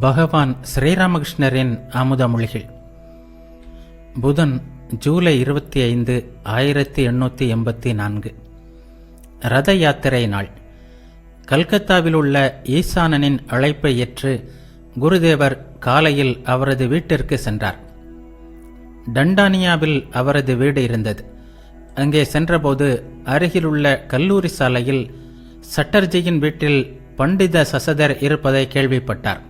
பகவான் ஸ்ரீராமகிருஷ்ணரின் அமுதமொழிகள். புதன், ஜூலை 25, 1884. ரத யாத்திரை நாள். கல்கத்தாவில் உள்ள ஈசானனின் அழைப்பை ஏற்று குருதேவர் காலையில் அவரது வீட்டிற்கு சென்றார். டண்டானியாவில் அவரது வீடு இருந்தது. அங்கே சென்றபோது அருகிலுள்ள கல்லூரி சாலையில் சட்டர்ஜியின் வீட்டில் பண்டித சசதர் இருப்பதை கேள்விப்பட்டார்.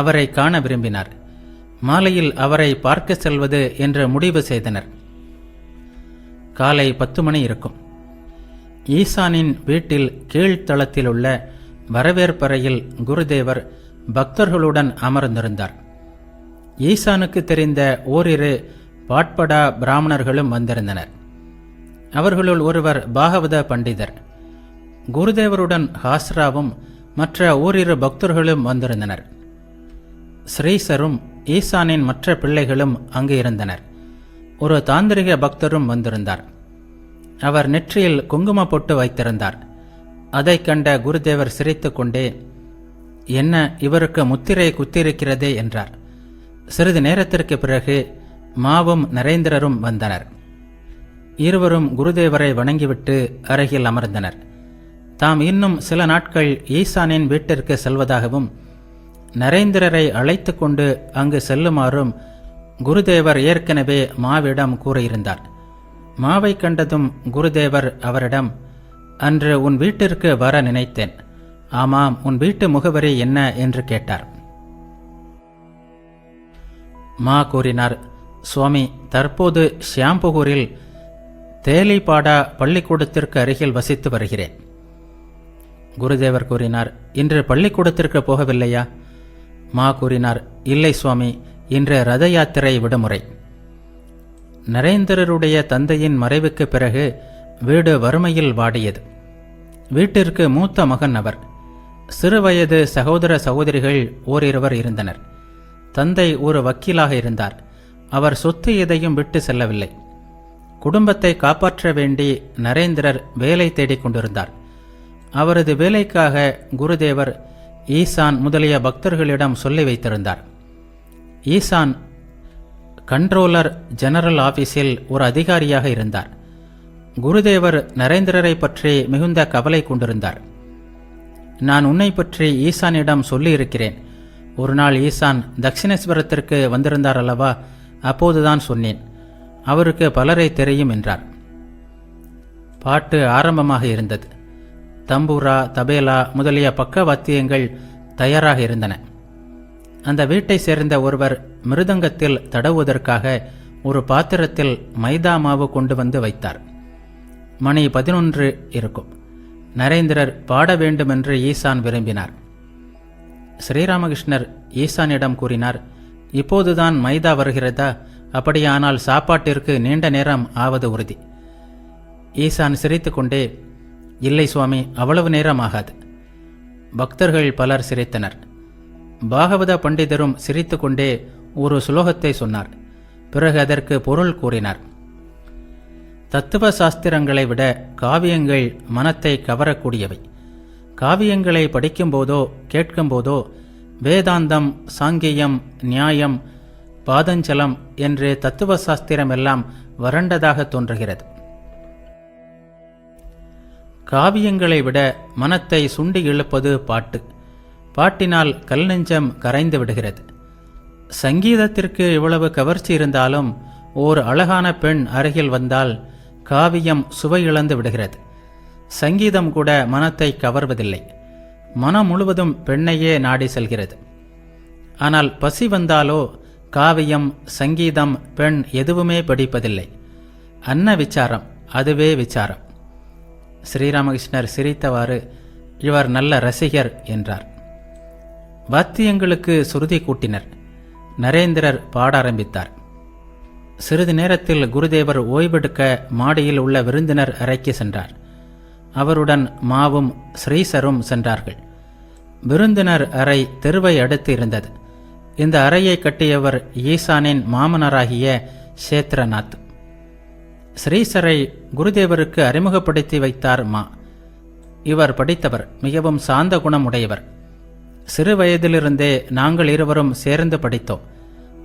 அவரை காண விரும்பினார். மாலையில் அவரை பார்க்க செல்வது என்று முடிவு செய்தனர். காலை 10 மணி இருக்கும். ஈசானின் வீட்டில் கீழ்த்தளத்தில் உள்ள வரவேற்பறையில் குருதேவர் பக்தர்களுடன் அமர்ந்திருந்தார். ஈசானுக்கு தெரிந்த ஓரிரு பாட்படா பிராமணர்களும் வந்திருந்தனர். அவர்களுள் ஒருவர் பாகவத பண்டிதர். குருதேவருடன் ஹாஸ்ராவும் மற்ற ஓரிரு பக்தர்களும் வந்திருந்தனர். ஸ்ரீசரும் ஈசானின் மற்ற பிள்ளைகளும் அங்கு இருந்தனர். ஒரு தாந்திரிக பக்தரும் வந்திருந்தார். அவர் நெற்றியில் குங்கும பொட்டு வைத்திருந்தார். அதை கண்ட குருதேவர் சிரித்துக்கொண்டே, என்ன இவருக்கு முத்திரை குத்திருக்கிறதே என்றார். சிறிது நேரத்திற்கு பிறகு மாவும் நரேந்திரரும் வந்தனர். இருவரும் குருதேவரை வணங்கிவிட்டு அருகில் அமர்ந்தனர். தாம் இன்னும் சில நாட்கள் ஈசானின் வீட்டிற்கு செல்வதாகவும் நரேந்திரரை அழைத்து கொண்டு அங்கு செல்லுமாறும் குருதேவர் ஏற்கனவே மாவிடம் கூறியிருந்தார். மாவை கண்டதும் குருதேவர் அவரிடம், அன்று உன் வீட்டிற்கு வர நினைத்தேன். ஆமாம், உன் வீட்டு முகவரி என்ன என்று கேட்டார். மா கூறினார், சுவாமி, தற்போது ஷியாம்புகூரில் தேலிபாடா பள்ளிக்கூடத்திற்கு அருகில் வசித்து வருகிறேன். குருதேவர் கூறினார், இன்று பள்ளிக்கூடத்திற்கு போகவில்லையா? மா கூறினார், இல்லை சுவாமி, இன்று ரத யாத்திரை விடுமுறை. நரேந்திரருடைய தந்தையின் மறைவுக்கு பிறகு வீடு வறுமையில் வாடியது. வீட்டிற்கு மூத்த மகன் அவர். சிறுவயது சகோதர சகோதரிகள் ஓரிருவர் இருந்தனர். தந்தை ஒரு வக்கீலாக இருந்தார். அவர் சொத்து எதையும் விட்டு செல்லவில்லை. குடும்பத்தை காப்பாற்ற வேண்டி நரேந்திரர் வேலை தேடிக் கொண்டிருந்தார். அவரது வேலைக்காக குருதேவர் ஈசான் முதலிய பக்தர்களிடம் சொல்லி வைத்திருந்தார். ஈசான் கண்ட்ரோலர் ஜெனரல் ஆபீஸில் ஒரு அதிகாரியாக இருந்தார். குருதேவர் நரேந்திரரை பற்றி மிகுந்த கவலை கொண்டிருந்தார். நான் உன்னை பற்றி ஈசானிடம் சொல்லியிருக்கிறேன். ஒரு நாள் ஈசான் தட்சிணேஸ்வரத்திற்கு வந்திருந்தார் அல்லவா, அப்போதுதான் சொன்னேன். அவருக்கு பலரை தெரியும் என்றார். பாட்டு ஆரம்பமாக இருந்தது. தம்பூரா, தபேலா முதலிய பக்கவாத்தியங்கள் தயாராக இருந்தன. அந்த வீட்டை சேர்ந்த ஒருவர் மிருதங்கத்தில் தடவுவதற்காக ஒரு பாத்திரத்தில் மைதா மாவு கொண்டு வந்து வைத்தார். மணி 11 இருக்கும். நரேந்திரர் பாட வேண்டுமென்று ஈசான் விரும்பினார். ஸ்ரீராமகிருஷ்ணர் ஈசானிடம் கூறினார், இப்போதுதான் மைதா வருகிறதா? அப்படியானால் சாப்பாட்டிற்கு நீண்ட நேரம் ஆவது உறுதி. ஈசான் சிரித்துக்கொண்டே, இல்லை சுவாமி, அவ்வளவு நேரம் ஆகாது. பக்தர்கள் பலர் சிரித்தனர். பாகவத பண்டிதரும் சிரித்துக்கொண்டே ஒரு சுலோகத்தை சொன்னார். பிறகு அதற்கு பொருள் கூறினார். தத்துவ சாஸ்திரங்களை விட காவியங்கள் மனத்தை கவரக்கூடியவை. காவியங்களை படிக்கும்போதோ கேட்கும்போதோ வேதாந்தம், சாங்கியம், நியாயம், பாதஞ்சலம் என்று தத்துவ சாஸ்திரம் எல்லாம் வறண்டதாக தோன்றுகிறது. காவியங்களை விட மனத்தை சுண்டி இழுப்பது பாட்டு. பாட்டினால் கல் நெஞ்சம் கரைந்து விடுகிறது. சங்கீதத்திற்கு இவ்வளவு கவர்ச்சி இருந்தாலும் ஓர் அழகான பெண் அருகில் வந்தால் காவியம் சுவை இழந்து விடுகிறது. சங்கீதம் கூட மனத்தை கவர்வதில்லை. மனம் முழுவதும் பெண்ணையே நாடி செல்கிறது. ஆனால் பசி வந்தாலோ காவியம், சங்கீதம், பெண் எதுவுமே படிப்பதில்லை. அன்ன விசாரம், அதுவே விசாரம். ஸ்ரீராமகிருஷ்ணர் சிரித்தவாறு, இவர் நல்ல ரசிகர் என்றார். வாத்தியங்களுக்கு சுருதி கூட்டினர். நரேந்திரர் பாட ஆரம்பித்தார். சிறிது நேரத்தில் குருதேவர் ஓய்வெடுக்க மாடியில் உள்ள விருந்தினர் அறைக்கு சென்றார். அவருடன் மாவும் ஸ்ரீசரும் சென்றார்கள். விருந்தினர் அறை தெருவை அடுத்து இருந்தது. இந்த அறையை கட்டியவர் ஈசானின் மாமனராகிய சேத்ரநாத். ஸ்ரீசரை குருதேவருக்கு அறிமுகப்படுத்தி வைத்தார் மா. இவர் படித்தவர், மிகவும் சாந்த குணம் உடையவர். சிறு வயதிலிருந்தே நாங்கள் இருவரும் சேர்ந்து படித்தோம்.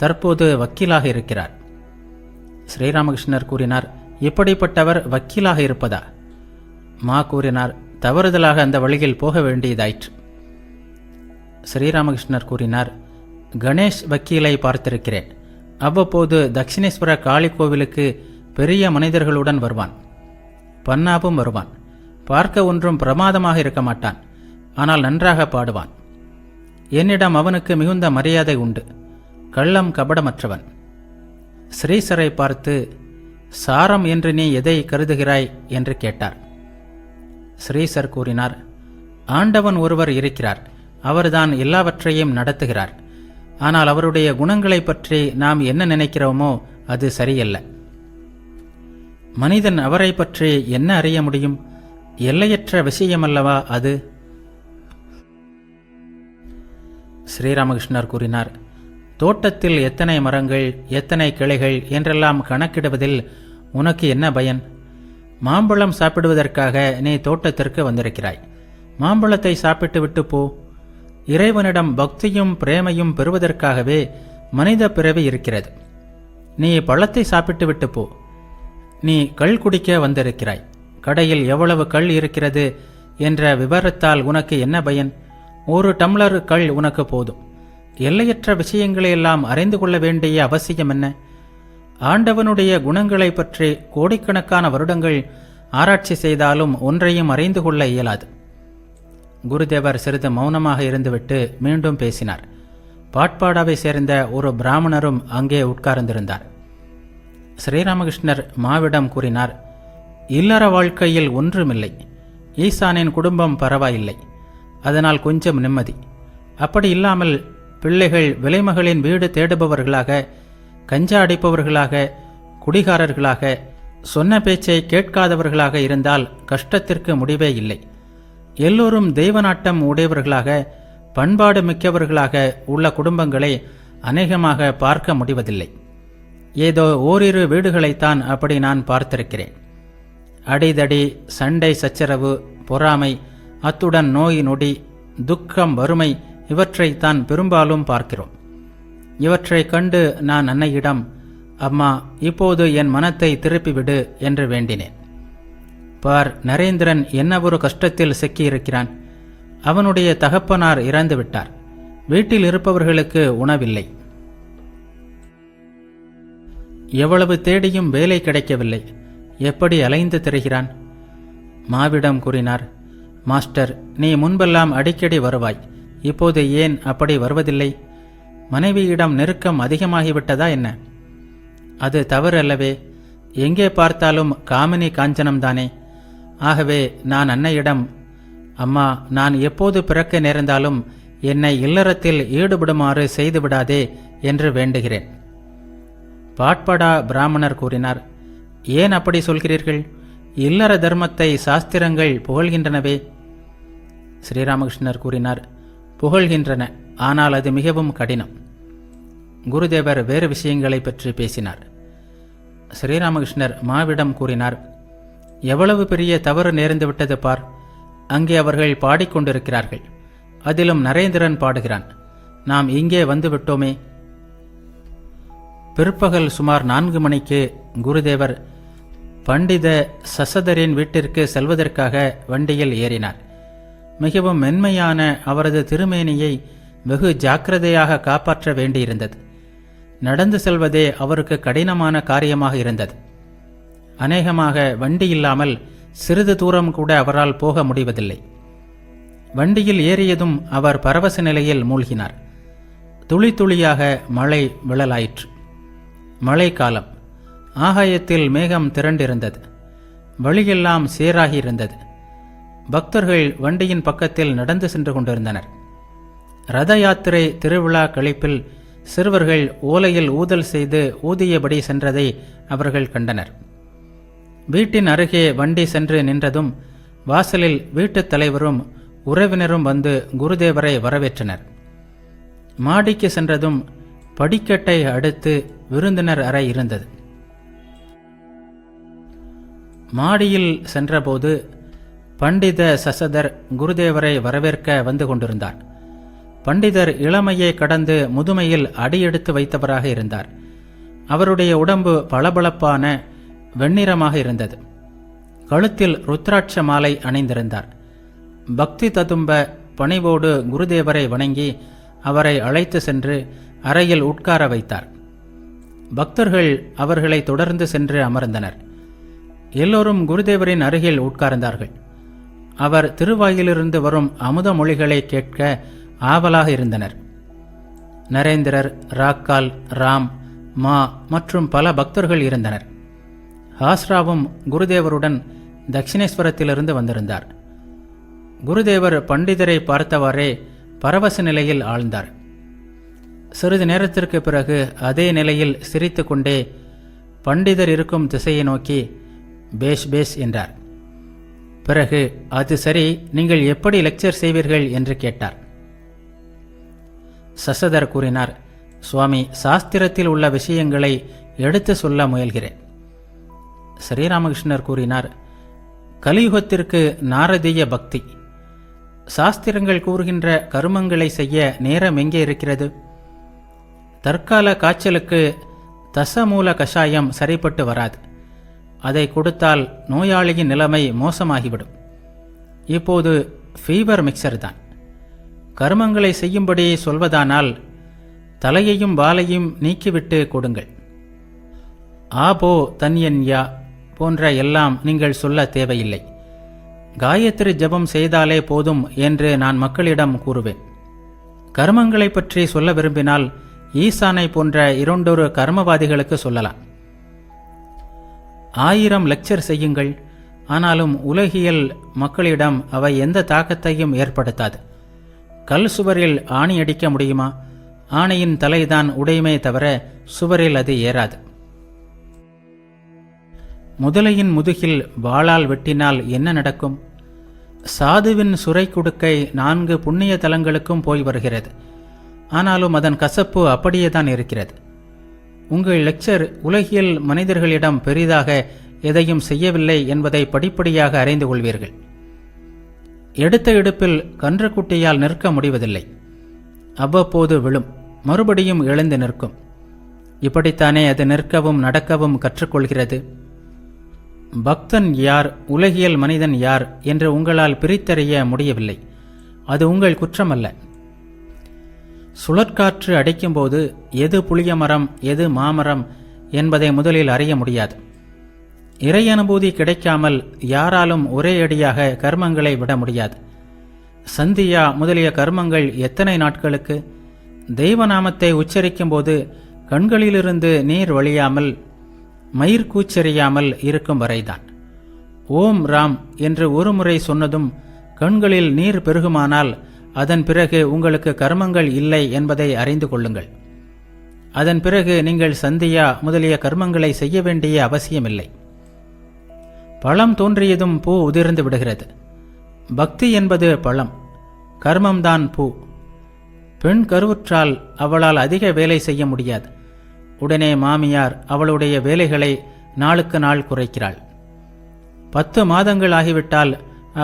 தற்போது வக்கீலாக இருக்கிறார். ஸ்ரீராமகிருஷ்ணர் கூறினார், இப்படிப்பட்டவர் வக்கீலாக இருப்பதா? மா கூறினார், தவறுதலாக அந்த வழியில் போக வேண்டியதாயிற்று. ஸ்ரீராமகிருஷ்ணர் கூறினார், கணேஷ் வக்கீலை பார்த்திருக்கிறேன். அவ்வப்போது தட்சிணேஸ்வர காளி கோவிலுக்கு பெரிய மனிதர்களுடன் வருவான். பன்னாவும் வருவான். பார்க்க ஒன்றும் பிரமாதமாக இருக்க மாட்டான். ஆனால் நன்றாக பாடுவான். என்னிடம் அவனுக்கு மிகுந்த மரியாதை உண்டு. கள்ளம் கபடமற்றவன். ஸ்ரீசரை பார்த்து, சாரம் என்று நீ எதை கருதுகிறாய் என்று கேட்டார். ஸ்ரீசர் கூறினார், ஆண்டவன் ஒருவர் இருக்கிறார். அவர்தான் எல்லாவற்றையும் நடத்துகிறார். ஆனால் அவருடைய குணங்களை பற்றி நாம் என்ன நினைக்கிறோமோ அது சரியல்ல. மனிதன் அவரை பற்றி என்ன அறிய முடியும்? எல்லையற்ற விஷயமல்லவா அது? ஸ்ரீராமகிருஷ்ணர் கூறினார், தோட்டத்தில் எத்தனை மரங்கள், எத்தனை கிளைகள் என்றெல்லாம் கணக்கிடுவதில் உனக்கு என்ன பயன்? மாம்பழம் சாப்பிடுவதற்காக நீ தோட்டத்திற்கு வந்திருக்கிறாய். மாம்பழத்தை சாப்பிட்டு விட்டு போ. இறைவனிடம் பக்தியும் பிரேமையும் பெறுவதற்காகவே மனித பிறவி இருக்கிறது. நீ பழத்தை சாப்பிட்டு விட்டு போ. நீ கள் குடிக்க வந்திருக்கிறாய். கடையில் எவ்வளவு கள் இருக்கிறது என்ற விவரத்தால் உனக்கு என்ன பயன்? ஒரு டம்ளர் கள் உனக்கு போதும். எல்லையற்ற விஷயங்களையெல்லாம் அறிந்து கொள்ள வேண்டிய அவசியம் என்ன? ஆண்டவனுடைய குணங்களை பற்றி கோடிக்கணக்கான வருடங்கள் ஆராய்ச்சி செய்தாலும் ஒன்றையும் அறிந்து கொள்ள இயலாது. குருதேவர் சிறிது மௌனமாக இருந்துவிட்டு மீண்டும் பேசினார். பாட்பாடாவை சேர்ந்த ஒரு பிராமணரும் அங்கே உட்கார்ந்திருந்தார். ஸ்ரீராமகிருஷ்ணர் மாவிடம் கூறினார், இல்லற வாழ்க்கையில் ஒன்றுமில்லை. ஈசானின் குடும்பம் பரவாயில்லை. அதனால் கொஞ்சம் நிம்மதி. அப்படி இல்லாமல் பிள்ளைகள் விலைமகளின் வீடு தேடுபவர்களாக, கஞ்சா அடிப்பவர்களாக, குடிகாரர்களாக, சொன்ன பேச்சை கேட்காதவர்களாக இருந்தால் கஷ்டத்திற்கு முடிவே இல்லை. எல்லோரும் தெய்வநாட்டம் உடையவர்களாக, பண்பாடு மிக்கவர்களாக உள்ள குடும்பங்களை அநேகமாக பார்க்க முடிவதில்லை. ஏதோ ஓரிரு வீடுகளைத்தான் அப்படி நான் பார்த்திருக்கிறேன். அடிதடி, சண்டை சச்சரவு, பொறாமை, அத்துடன் நோய் நொடி, துக்கம், வறுமை இவற்றைத்தான் பெரும்பாலும் பார்க்கிறோம். இவற்றை கண்டு நான் அன்னையிடம், அம்மா, இப்போது என் மனத்தை திருப்பிவிடு என்று வேண்டினேன். பார், நரேந்திரன் என்ன ஒரு கஷ்டத்தில் சிக்கியிருக்கிறான். அவனுடைய தகப்பனார் இறந்து விட்டார். வீட்டில் இருப்பவர்களுக்கு உணவில்லை. எவ்வளவு தேடியும் வேலை கிடைக்கவில்லை. எப்படி அலைந்து திரிகிறான்? மாவிடம் கூறினார், மாஸ்டர், நீ முன்பெல்லாம் அடிக்கடி வருவாய். இப்போது ஏன் அப்படி வருவதில்லை? மனைவியிடம் நெருக்கம் அதிகமாகிவிட்டதா என்ன? அது தவறு அல்லவே. எங்கே பார்த்தாலும் காமினி காஞ்சனம்தானே. ஆகவே நான் அன்னையிடம், அம்மா, நான் எப்போது பிறக்க நேர்ந்தாலும் என்னை இல்லறத்தில் ஈடுபடுமாறு செய்துவிடாதே என்று வேண்டுகிறேன். பாட்படா பிராமணர் கூறினார், ஏன் அப்படி சொல்கிறீர்கள்? இல்லற தர்மத்தை சாஸ்திரங்கள் புகழ்கின்றனவே. ஸ்ரீராமகிருஷ்ணர் கூறினார், புகழ்கின்றன, ஆனால் அது மிகவும் கடினம். குருதேவர் வேறு விஷயங்களை பற்றி பேசினார். ஸ்ரீராமகிருஷ்ணர் மாவிடம் கூறினார், எவ்வளவு பெரிய தவறு நேர்ந்துவிட்டது பார். அங்கே அவர்கள் பாடிக்கொண்டிருக்கிறார்கள். அதிலும் நரேந்திரன் பாடுகிறான். நாம் இங்கே வந்துவிட்டோமே. பிற்பகல் சுமார் 4 மணிக்கு குருதேவர் பண்டித சசதரின் வீட்டிற்கு செல்வதற்காக வண்டியில் ஏறினார். மிகவும் மென்மையான அவரது திருமேனியை வெகு ஜாக்கிரதையாக காப்பாற்ற வேண்டியிருந்தது. நடந்து செல்வதே அவருக்கு கடினமான காரியமாக இருந்தது. அநேகமாக வண்டி இல்லாமல் சிறிது தூரம் கூட அவரால் போக முடிவதில்லை. வண்டியில் ஏறியதும் அவர் பரவச நிலையில் மூழ்கினார். துளி துளியாக மழை விழலாயிற்று. மழைக்காலம். ஆகாயத்தில் மேகம் திரண்டிருந்தது. வழியெல்லாம் சேராகியிருந்தது. பக்தர்கள் வண்டியின் பக்கத்தில் நடந்து சென்று கொண்டிருந்தனர். ரத யாத்திரை திருவிழா கழிப்பில் சிறுவர்கள் ஓலையில் ஊதல் செய்து ஊதியபடி சென்றதை அவர்கள் கண்டனர். வீட்டின் அருகே வண்டி சென்று நின்றதும் வாசலில் வீட்டுத் தலைவரும் உறவினரும் வந்து குருதேவரை வரவேற்றனர். மாடிக்கு சென்றதும் படிக்கட்டை அடுத்து விருந்தினர் அறை இருந்தது. மாடியில் சென்றபோது பண்டித சசதர் குருதேவரை வரவேற்க வந்து கொண்டிருந்தார். பண்டிதர் இளமையை கடந்து முதுமையில் அடியெடுத்து வைத்தவராக இருந்தார். அவருடைய உடம்பு பளபளப்பான வெண்ணிறமாக இருந்தது. கழுத்தில் ருத்ராட்ச மாலை அணிந்திருந்தார். பக்தி ததும்ப பணிவோடு குருதேவரை வணங்கி அவரை அழைத்து சென்று அறையில் உட்கார வைத்தார். பக்தர்கள் அவர்களை தொடர்ந்து சென்று அமர்ந்தனர். எல்லோரும் குருதேவரின் அருகில் உட்கார்ந்தார்கள். அவர் திருவாயிலிருந்து வரும் அமுத மொழிகளை கேட்க ஆவலாக இருந்தனர். நரேந்திரர், ராக்கால், ராம், மா மற்றும் பல பக்தர்கள் இருந்தனர். ஹாஸ்ராவும் குருதேவருடன் தட்சிணேஸ்வரத்திலிருந்து வந்திருந்தார். குருதேவர் பண்டிதரை பார்த்தவாறே பரவச நிலையில் ஆழ்ந்தார். சிறிது நேரத்திற்கு பிறகு அதே நிலையில் சிரித்து கொண்டே பண்டிதர் இருக்கும் திசையை நோக்கி பேஷ் பேஷ் என்றார். பிறகு, அது சரி, நீங்கள் எப்படி லெக்சர் செய்வீர்கள் என்று கேட்டார். சசதர் கூறினார், சுவாமி, சாஸ்திரத்தில் உள்ள விஷயங்களை எடுத்து சொல்ல முயல்கிறேன். ஸ்ரீராமகிருஷ்ணர் கூறினார், கலியுகத்திற்கு நாரதீய பக்தி. சாஸ்திரங்கள் கூறுகின்ற கர்மங்களை செய்ய நேரம் எங்கே இருக்கிறது? தற்கால காய்ச்சலுக்கு தசமூல கஷாயம் சரிப்பட்டு வராது. அதை கொடுத்தால் நோயாளியின் நிலைமை மோசமாகிவிடும். இப்போது ஃபீவர் மிக்சர் தான். கர்மங்களை செய்யும்படி சொல்வதானால் தலையையும் வாலையும் நீக்கிவிட்டு கொடுங்கள். ஆபோ தன்யன்யா போன்ற எல்லாம் நீங்கள் சொல்ல தேவையில்லை. காயத்ரி ஜபம் செய்தாலே போதும் என்று நான் மக்களிடம் கூறுவேன். கர்மங்களை பற்றி சொல்ல விரும்பினால் ஈசானை போன்ற இரண்டொரு கர்மவாதிகளுக்கு சொல்லலாம். 1000 லெக்சர் செய்யுங்கள், ஆனாலும் உலகியல் மக்களிடம் அவை எந்த தாக்கத்தையும் ஏற்படுத்தாது. கல் சுவரில் ஆணி அடிக்க முடியுமா? ஆணையின் தலைதான் உடையுமே தவிர சுவரில் அது ஏறாது. முதலையின் முதுகில் வாளால் வெட்டினால் என்ன நடக்கும்? சாதுவின் சுரை குடுக்கை 4 புண்ணிய தலங்களுக்கும் போய் வருகிறது. ஆனாலும் அதன் கசப்பு அப்படியேதான் இருக்கிறது. உங்கள் லெக்சர் உலகியல் மனிதர்களிடம் பெரிதாக எதையும் செய்யவில்லை என்பதை படிப்படியாக அறிந்து கொள்வீர்கள். எடுத்த எடுப்பில் கன்றுக்குட்டியால் நிற்க முடிவதில்லை. அவ்வப்போது விழும், மறுபடியும் எழுந்து நிற்கும். இப்படித்தானே அது நிற்கவும் நடக்கவும் கற்றுக்கொள்கிறது. பக்தன் யார், உலகியல் மனிதன் யார் என்று உங்களால் பிரித்தறிய முடியவில்லை. அது உங்கள் குற்றமல்ல. சுழற்காற்று அடிக்கும்போது எது புளிய மரம் எது மாமரம் என்பதை முதலில் அறிய முடியாது. இறை அனுபூதி கிடைக்காமல் யாராலும் ஒரே அடியாக கர்மங்களை விட முடியாது. சந்தியா முதலிய கர்மங்கள் எத்தனை நாட்களுக்கு? தெய்வநாமத்தை உச்சரிக்கும் போது கண்களிலிருந்து நீர் வழியாமல் மயிர்கூச்செறியாமல் இருக்கும் வரைதான். ஓம் ராம் என்று ஒரு முறை சொன்னதும் கண்களில் நீர் பெருகுமானால் அதன் பிறகு உங்களுக்கு கர்மங்கள் இல்லை என்பதை அறிந்து கொள்ளுங்கள். அதன் பிறகு நீங்கள் சந்தியா முதலிய கர்மங்களை செய்ய வேண்டிய அவசியமில்லை. பழம் தோன்றியதும் பூ உதிர்ந்து விடுகிறது. பக்தி என்பது பழம், கர்மம்தான் பூ. பெண் கருவுற்றால் அவளால் அதிக வேலை செய்ய முடியாது. உடனே மாமியார் அவளுடைய வேலைகளை நாளுக்கு நாள் குறைக்கிறாள். 10 மாதங்கள் ஆகிவிட்டால்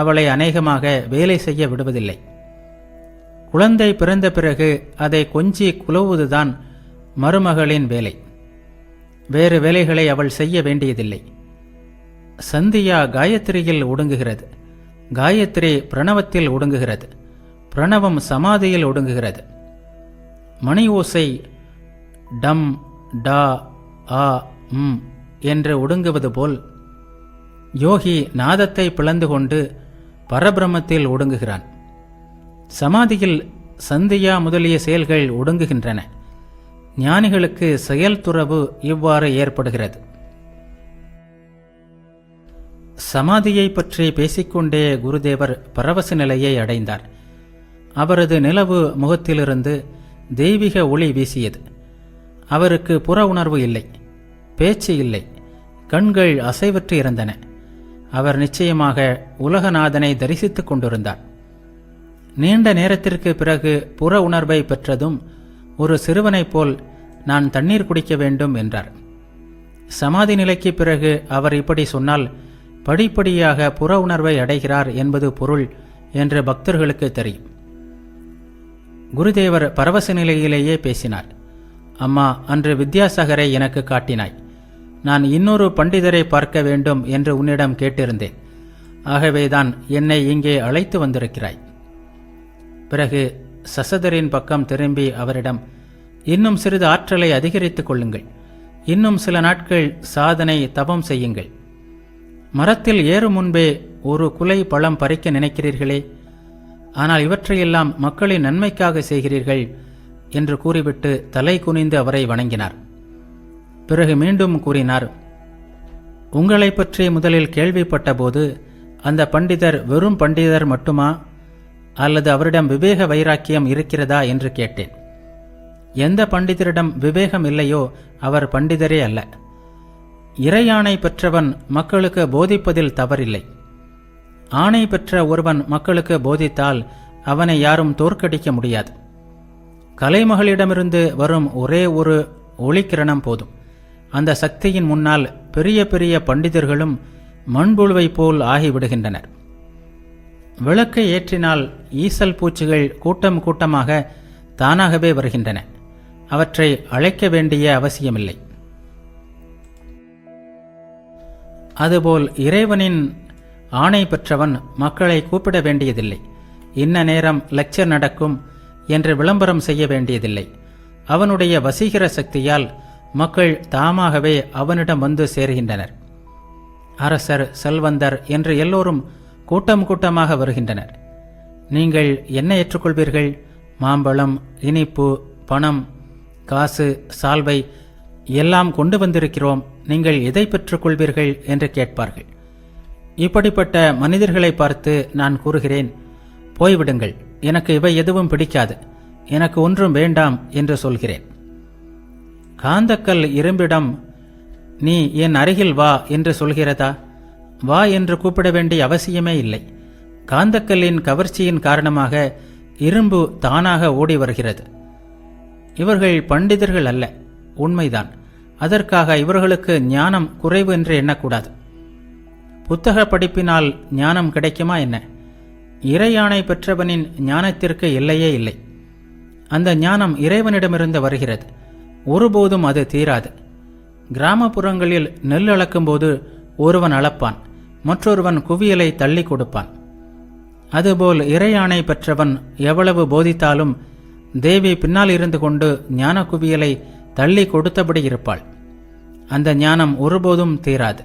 அவளை அநேகமாக வேலை செய்ய விடுவதில்லை. குழந்தை பிறந்த பிறகு அதை கொஞ்சி குலவுவதுதான் மருமகளின் வேலை. வேறு வேலைகளை அவள் செய்ய வேண்டியதில்லை. சந்தியா காயத்ரியில் ஒடுங்குகிறது. காயத்ரி பிரணவத்தில் ஒடுங்குகிறது. பிரணவம் சமாதியில் ஒடுங்குகிறது. மணி ஓசை டம் டா ஆ ம் என்று ஒடுங்குவது போல் யோகி நாதத்தை பிளந்து கொண்டு பரபிரமத்தில் ஒடுங்குகிறான். சமாதியில் சந்தியா முதலிய செயல்கள் ஒடுங்குகின்றன. ஞானிகளுக்கு செயல் துறவு இவ்வாறு ஏற்படுகிறது. சமாதியை பற்றி பேசிக்கொண்டே குருதேவர் பரவச நிலையை அடைந்தார். அவரது நிலவு முகத்திலிருந்து தெய்வீக ஒளி வீசியது. அவருக்கு புற உணர்வு இல்லை, பேச்சு இல்லை, கண்கள் அசைவற்று இருந்தன. அவர் நிச்சயமாக உலகநாதனை தரிசித்துக் கொண்டிருந்தார். நீண்ட நேரத்திற்கு பிறகு புற உணர்வை பெற்றதும் ஒரு சிறுவனைப் போல் நான் தண்ணீர் குடிக்க வேண்டும் என்றார். சமாதி நிலைக்கு பிறகு அவர் இப்படி சொன்னால் படிப்படியாக புற உணர்வை அடைகிறார் என்பது பொருள் என்று பக்தர்களுக்கு தெரியும். குருதேவர் பரவச நிலையிலேயே பேசினார். அம்மா, அன்று வித்யாசாகரை எனக்கு காட்டினாய். நான் இன்னொரு பண்டிதரை பார்க்க வேண்டும் என்று உன்னிடம் கேட்டிருந்தேன். ஆகவேதான் என்னை இங்கே அழைத்து வந்திருக்கிறாய். பிறகு சசதரின் பக்கம் திரும்பி அவரிடம், இன்னும் சிறிது ஆற்றலை அதிகரித்துக் கொள்ளுங்கள். இன்னும் சில நாட்கள் சாதனை தபம் செய்யுங்கள். மரத்தில் ஏறும் முன்பே ஒரு குலை பழம் பறிக்க நினைக்கிறீர்களே, ஆனால் இவற்றையெல்லாம் மக்களின் நன்மைக்காக செய்கிறீர்கள் என்று கூறிவிட்டு தலை குனிந்து அவரை வணங்கினார். பிறகு மீண்டும் கூறினார், உங்களை பற்றி முதலில் கேள்விப்பட்ட போது அந்த பண்டிதர் வெறும் பண்டிதர் மட்டுமா, அல்லது அவரிடம் விவேக வைராக்கியம் இருக்கிறதா என்று கேட்டேன். எந்த பண்டிதரிடம் விவேகம் இல்லையோ அவர் பண்டிதரே அல்ல. இறையாணை பெற்றவன் மக்களுக்கு போதிப்பதில் தவறில்லை. ஆணை பெற்ற ஒருவன் மக்களுக்கு போதித்தால் அவனை யாரும் தோற்கடிக்க முடியாது. கலைமகளிடமிருந்து வரும் ஒரே ஒரு ஒளிக்கிரணம் போதும். அந்த சக்தியின் முன்னால் பெரிய பெரிய பண்டிதர்களும் மண்புழுவை போல் ஆகிவிடுகின்றனர். விளக்கை ஏற்றினால் ஈசல் பூச்சிகள் கூட்டம் கூட்டமாக தானாகவே வருகின்றன. அவற்றை அழைக்க வேண்டிய அவசியமில்லை. அதுபோல் இறைவனின் ஆணை பெற்றவன் மக்களை கூப்பிட வேண்டியதில்லை. இன்ன நேரம் லெக்சர் நடக்கும் என்று விளம்பரம் செய்ய வேண்டியதில்லை. அவனுடைய வசீகர சக்தியால் மக்கள் தாமாகவே அவனிடம் வந்து சேர்கின்றனர். அரசர், செல்வந்தர் என்று எல்லோரும் கூட்டம் கூட்டமாக வருகின்றனர். நீங்கள் என்ன ஏற்றுக்கொள்வீர்கள்? மாம்பழம், இனிப்பு, பணம், காசு, சால்வை எல்லாம் கொண்டு வந்திருக்கிறோம், நீங்கள் எதை பெற்றுக்கொள்வீர்கள் என்று கேட்பார்கள். இப்படிப்பட்ட மனிதர்களை பார்த்து நான் கூறுகிறேன், போய்விடுங்கள், எனக்கு இவை எதுவும் பிடிக்காது, எனக்கு ஒன்றும் வேண்டாம் என்று சொல்கிறேன். காந்தக்கல் இரும்பிடம் நீ என் அருகில் வா என்று சொல்கிறதா? வா என்று கூப்பிட வேண்டிய அவசியமே இல்லை. காந்தக்கல்லின் கவர்ச்சியின் காரணமாக இரும்பு தானாக ஓடி வருகிறது. இவர்கள் பண்டிதர்கள் அல்ல, உண்மைதான். அதற்காக இவர்களுக்கு ஞானம் குறைவு என்று எண்ணக்கூடாது. புத்தக படிப்பினால் ஞானம் கிடைக்குமா என்ன? இறையாணை பெற்றவனின் ஞானத்திற்கு எல்லையே இல்லை. அந்த ஞானம் இறைவனிடமிருந்து வருகிறது. ஒருபோதும் அது தீராது. கிராமப்புறங்களில் நெல் அளக்கும்போது ஒருவன் அளப்பான், மற்றொருவன் குவியலை தள்ளி கொடுப்பான். அதுபோல் இறையாணை பெற்றவன் எவ்வளவு போதித்தாலும் தேவி பின்னால் இருந்து கொண்டு ஞான குவியலை தள்ளி கொடுத்தபடி இருப்பாள். அந்த ஞானம் ஒருபோதும் தீராது.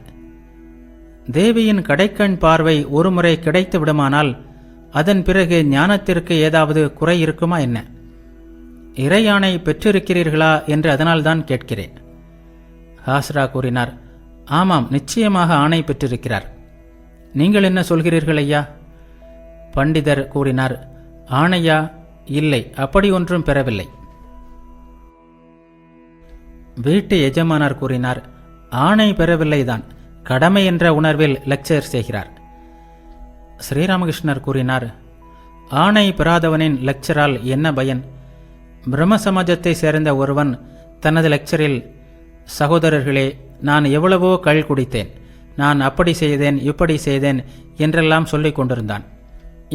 தேவியின் கடைக்கண் பார்வை ஒருமுறை கிடைத்து விடுமானால் அதன் பிறகு ஞானத்திற்கு ஏதாவது குறை இருக்குமா என்ன? இறையாணை பெற்றிருக்கிறீர்களா என்று அதனால்தான் கேட்கிறேன். ஹாஸ்ரா கூறினார், ஆமாம், நிச்சயமாக ஆணை பெற்றிருக்கிறார். நீங்கள் என்ன சொல்கிறீர்கள் ஐயா? பண்டிதர் கூறினார், ஆணையா? இல்லை, அப்படி ஒன்றும் பெறவில்லை. வீட்டு எஜமானர் கூறினார், ஆணை பெறவில்லைதான், கடமை என்ற உணர்வில் லெக்சர் செய்கிறார். ஸ்ரீராமகிருஷ்ணர் கூறினார், ஆணை பெறாதவனின் லெக்சரால் என்ன பயன்? பிரம்ம சமாஜத்தை சேர்ந்த ஒருவன் தனது லெக்சரில், சகோதரர்களே, நான் எவ்வளவோ கள் குடித்தேன், நான் அப்படி செய்தேன், இப்படி செய்தேன் என்றெல்லாம் சொல்லிக் கொண்டிருந்தான்.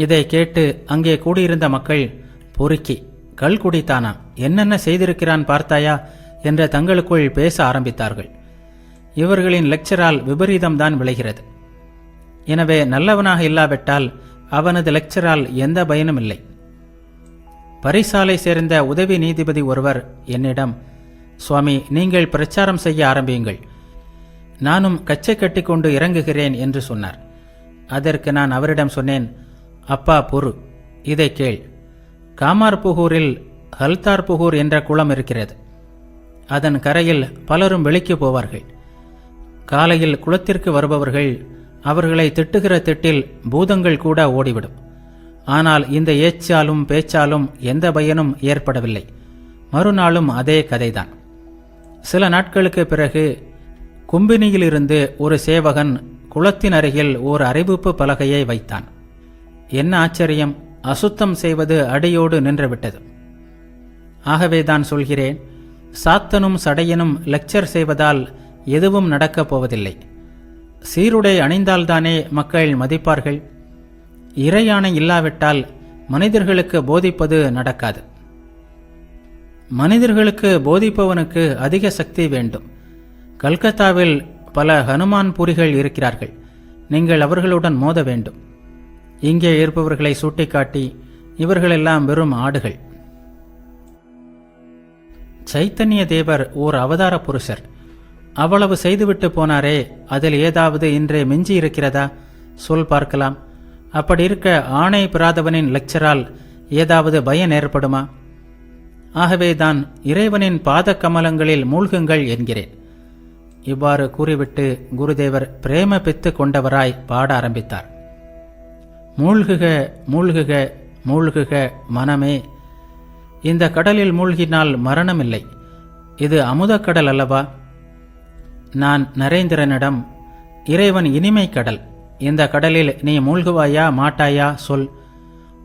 இதை கேட்டு அங்கே கூடியிருந்த மக்கள், பொறுக்கி, கள் குடித்தானா, என்னென்ன செய்திருக்கிறான் பார்த்தாயா என்ற தங்களுக்குள் பேச ஆரம்பித்தார்கள். இவர்களின் லெக்சரால் விபரீதம்தான் விளைகிறது. எனவே நல்லவனாக இல்லாவிட்டால் அவனது லெக்சரால் எந்த பயனும் இல்லை. பரிசாலை சேர்ந்த உதவி நீதிபதி ஒருவர் என்னிடம், சுவாமி, நீங்கள் பிரச்சாரம் செய்ய ஆரம்பியுங்கள், நானும் கச்சை கட்டிக்கொண்டு இறங்குகிறேன் என்று சொன்னார். அதற்கு நான் அவரிடம் சொன்னேன், அப்பா பொறு, இதை கேள். காமார்புகூரில் ஹல்தார்புகூர் என்ற குளம் இருக்கிறது. அதன் கரையில் பலரும் வெளிக்கு போவார்கள். காலையில் குளத்திற்கு வருபவர்கள் அவர்களை திட்டுகிற திட்டில் பூதங்கள் கூட ஓடிவிடும். ஆனால் இந்த ஏச்சாலும் பேச்சாலும் எந்த பயனும் ஏற்படவில்லை. மறுநாளும் அதே கதைதான். சில நாட்களுக்கு பிறகு கும்பினியிலிருந்து ஒரு சேவகன் குளத்தின் அருகில் ஓர் அறிவிப்பு பலகையை வைத்தான். என்ன ஆச்சரியம், அசுத்தம் செய்வது அடியோடு நின்றுவிட்டது. ஆகவேதான் சொல்கிறேன், சாத்தனும் சடையனும் லெக்சர் செய்வதால் எதுவும் நடக்கப் போவதில்லை. சீருடை அணிந்தால்தானே மக்கள் மதிப்பார்கள். இறையாணை இல்லாவிட்டால் மனிதர்களுக்கு போதிப்பது நடக்காது. மனிதர்களுக்கு போதிப்பவனுக்கு அதிக சக்தி வேண்டும். கல்கத்தாவில் பல ஹனுமான் பூரிகள் இருக்கிறார்கள். நீங்கள் அவர்களுடன் மோத வேண்டும். இங்கே இருப்பவர்களை சுட்டிக்காட்டி இவர்களெல்லாம் வெறும் ஆடுகள். சைத்தன்ய தேவர் ஓர் அவதார புருஷர். அவ்வளவு செய்துவிட்டு போனாரே, அதில் ஏதாவது இன்றே மிஞ்சி இருக்கிறதா? சொல் பார்க்கலாம். அப்படி இருக்க ஆணை பெறாதவனின் லெக்சரால் ஏதாவது பயன் ஏற்படுமா? ஆகவேதான் இறைவனின் பாத கமலங்களில் மூழ்குங்கள் என்கிறேன். இவ்வாறு கூறிவிட்டு குருதேவர் பிரேம பித்து கொண்டவராய் பாட ஆரம்பித்தார். மூழ்குக மூழ்குக மூழ்குக மனமே, இந்த கடலில் மூழ்கினால் மரணமில்லை. இது அமுதக்கடல் அல்லவா? நான் நரேந்திரனிடம், இறைவன் இனிமை கடல், இந்த கடலில் நீ மூழ்குவாயா மாட்டாயா சொல்.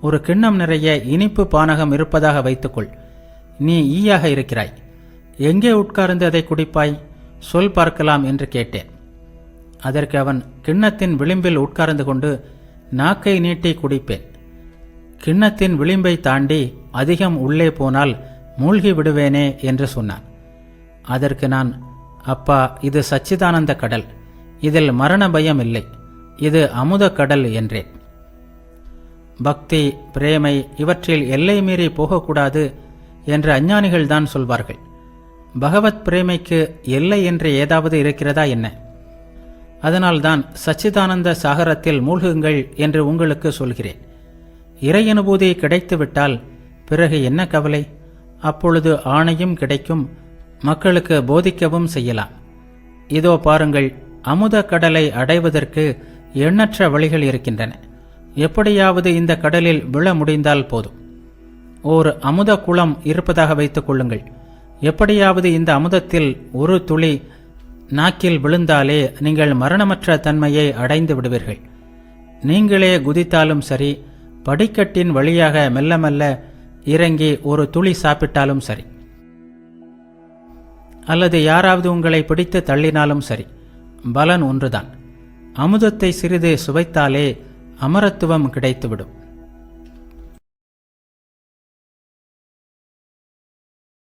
ஒரு கிண்ணம் நிறைய இனிப்பு பானகம் இருப்பதாக வைத்துக்கொள். நீ ஈயாக இருக்கிறாய். எங்கே உட்கார்ந்து அதை குடிப்பாய்? சொல் பார்க்கலாம் என்று கேட்டேன். அதற்கு அவன், கிண்ணத்தின் விளிம்பில் உட்கார்ந்து கொண்டு நாக்கை நீட்டி குடிப்பேன். கிண்ணத்தின் விளிம்பை தாண்டி அதிகம் உள்ளே போனால் மூழ்கி விடுவேனே என்று சொன்னான். அதற்கு நான், அப்பா, இது சச்சிதானந்த கடல், இதில் மரண பயம் இல்லை, இது அமுத கடல் என்றேன். பக்தி, பிரேமை இவற்றில் எல்லை மீறி போகக்கூடாது என்று அஞ்ஞானிகள்தான் சொல்வார்கள். பகவத் பிரேமைக்கு எல்லை என்று ஏதாவது இருக்கிறதா என்ன? அதனால்தான் சச்சிதானந்த சாகரத்தில் மூழ்குங்கள் என்று உங்களுக்கு சொல்கிறேன். இறை அனுபூதி கிடைத்துவிட்டால் பிறகு என்ன கவலை? அப்பொழுது ஆணையும் கிடைக்கும், மக்களுக்கு போதிக்கவும் செய்யலாம். இதோ பாருங்கள், அமுத கடலை அடைவதற்கு எண்ணற்ற வழிகள் இருக்கின்றன. எப்படியாவது இந்த கடலில் விழ முடிந்தால் போதும். ஓர் அமுத குளம் இருப்பதாக வைத்துக் கொள்ளுங்கள். எப்படியாவது இந்த அமுதத்தில் ஒரு துளி நாக்கில் விழுந்தாலே நீங்கள் மரணமற்ற தன்மையை அடைந்து விடுவீர்கள். நீங்களே குதித்தாலும் சரி, படிக்கட்டின் வழியாக மெல்ல மெல்ல இறங்கி ஒரு துளி சாப்பிட்டாலும் சரி, அல்லது யாராவது உங்களை பிடித்து தள்ளினாலும் சரி, பலன் ஒன்றுதான். அமுதத்தை சிறிது சுவைத்தாலே அமரத்துவம் கிடைத்துவிடும்.